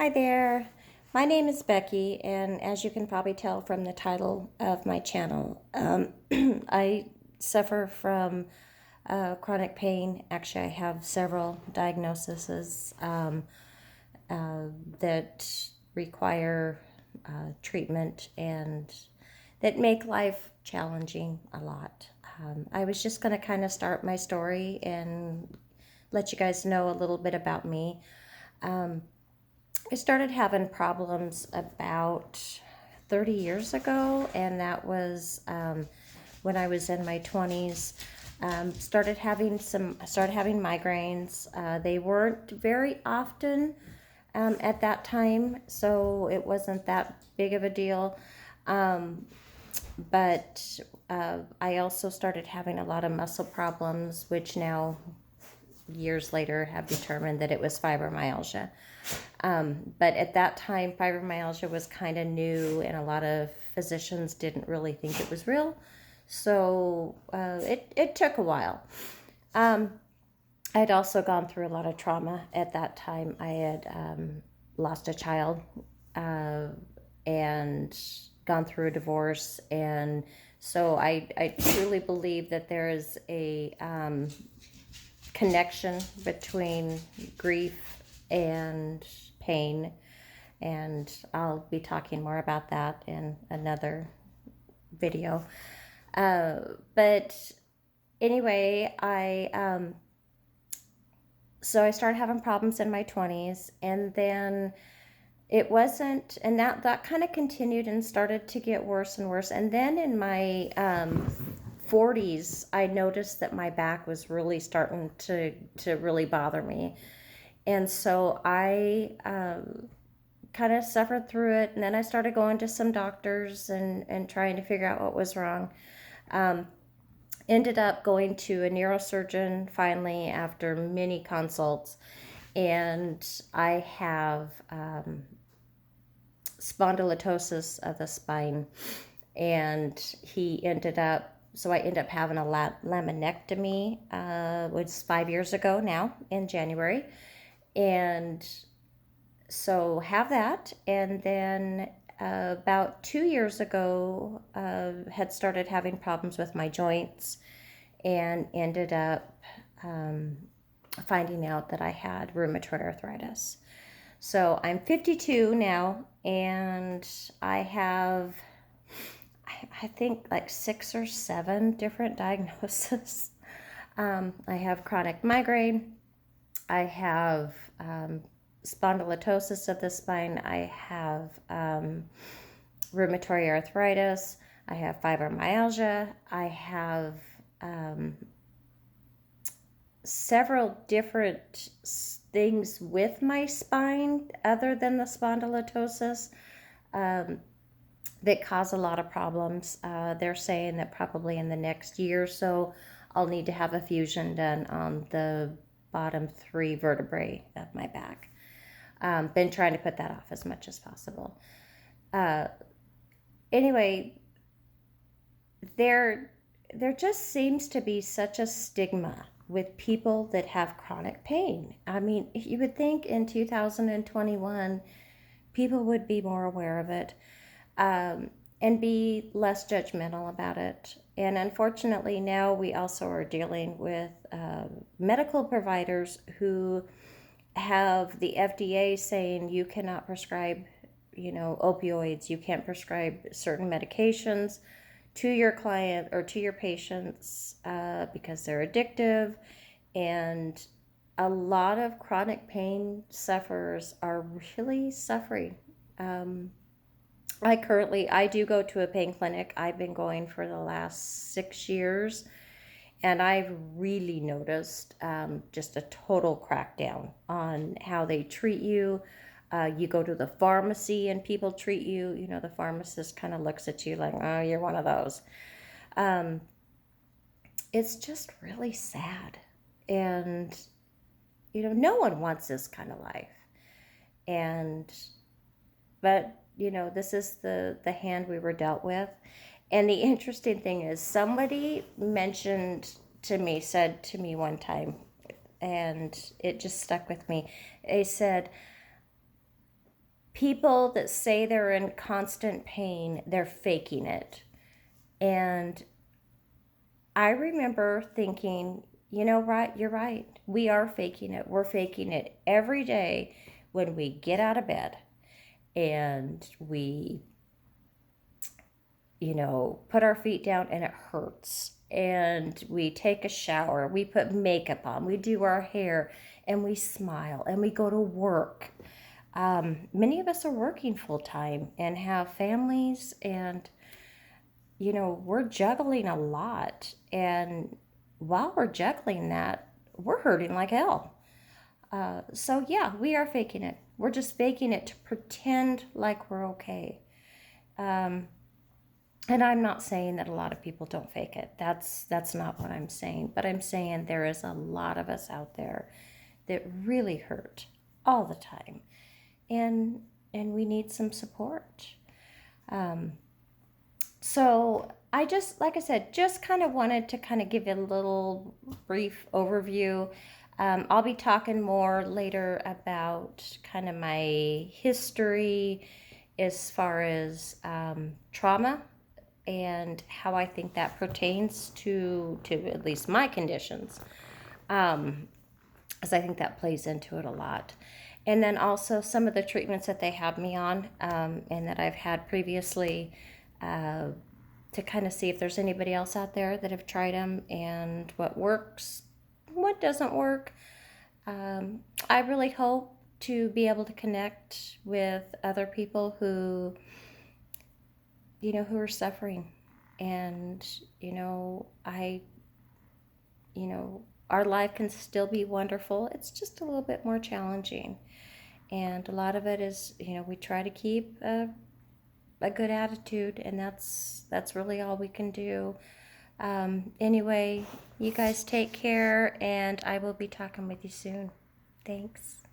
Hi there. My name is Becky, and as you can probably tell from the title of my channel, I suffer from chronic pain. Actually, I have several diagnoses that require treatment and that make life challenging a lot. I was just going to kind of start my story and let you guys know a little bit about me. I started having problems about 30 years ago, and that was when I was in my 20s. Started having migraines. They weren't very often at that time, so it wasn't that big of a deal. But I also started having a lot of muscle problems, which now, years later, have determined that it was fibromyalgia. But at that time, fibromyalgia was kind of new, and a lot of physicians didn't really think it was real. So it took a while. I'd also gone through a lot of trauma at that time. I had lost a child and gone through a divorce. And so I truly believe that there is a connection between grief and pain, and I'll be talking more about that in another video. But anyway, so I started having problems in my 20s, and then it wasn't, and that kind of continued and started to get worse and worse. And then in my 40s, I noticed that my back was really starting to really bother me. And so I kind of suffered through it. And then I started going to some doctors and trying to figure out what was wrong. Ended up going to a neurosurgeon finally after many consults. And I have spondylosis of the spine. And I ended up having a laminectomy, was 5 years ago now in January. And so have that. And then about 2 years ago, had started having problems with my joints and ended up finding out that I had rheumatoid arthritis. So I'm 52 now, and I have, I think, like 6 or 7 different diagnoses. I have chronic migraine. I have spondylosis of the spine. I have rheumatoid arthritis. I have fibromyalgia. I have several different things with my spine other than the spondylosis that cause a lot of problems. They're saying that probably in the next year or so, I'll need to have a fusion done on the bottom 3 vertebrae of my back. Been trying to put that off as much as possible. Anyway, there just seems to be such a stigma with people that have chronic pain. I mean, you would think in 2021 people would be more aware of it and be less judgmental about it. And unfortunately, now we also are dealing with medical providers who have the FDA saying you cannot prescribe, opioids, you can't prescribe certain medications to your client or to your patients because they're addictive. And a lot of chronic pain sufferers are really suffering. I do go to a pain clinic. I've been going for the last 6 years, and I've really noticed just a total crackdown on how they treat you. You go to the pharmacy and people treat you. The pharmacist kind of looks at you like, oh, you're one of those. It's just really sad. And, no one wants this kind of life. But, this is the hand we were dealt with. And the interesting thing is, somebody said to me one time, and it just stuck with me. They said, people that say they're in constant pain, they're faking it. And I remember thinking, you know, right, you're right. We are faking it. We're faking it every day when we get out of bed and we, put our feet down and it hurts. And we take a shower, we put makeup on, we do our hair, and we smile and we go to work. Many of us are working full time and have families, and we're juggling a lot. And while we're juggling that, we're hurting like hell. So, yeah, we are faking it. We're just faking it to pretend like we're okay. And I'm not saying that a lot of people don't fake it. That's not what I'm saying. But I'm saying there is a lot of us out there that really hurt all the time, and we need some support. So I just, like I said, just kind of wanted to kind of give you a little brief overview. I'll be talking more later about kind of my history as far as trauma and how I think that pertains to at least my conditions, because I think that plays into it a lot. And then also some of the treatments that they have me on, and that I've had previously, to kind of see if there's anybody else out there that have tried them and what works, what doesn't work. I really hope to be able to connect with other people who who are suffering. And, I, our life can still be wonderful. It's just a little bit more challenging. And a lot of it is, we try to keep a good attitude, and that's really all we can do. Anyway, you guys take care, and I will be talking with you soon. Thanks.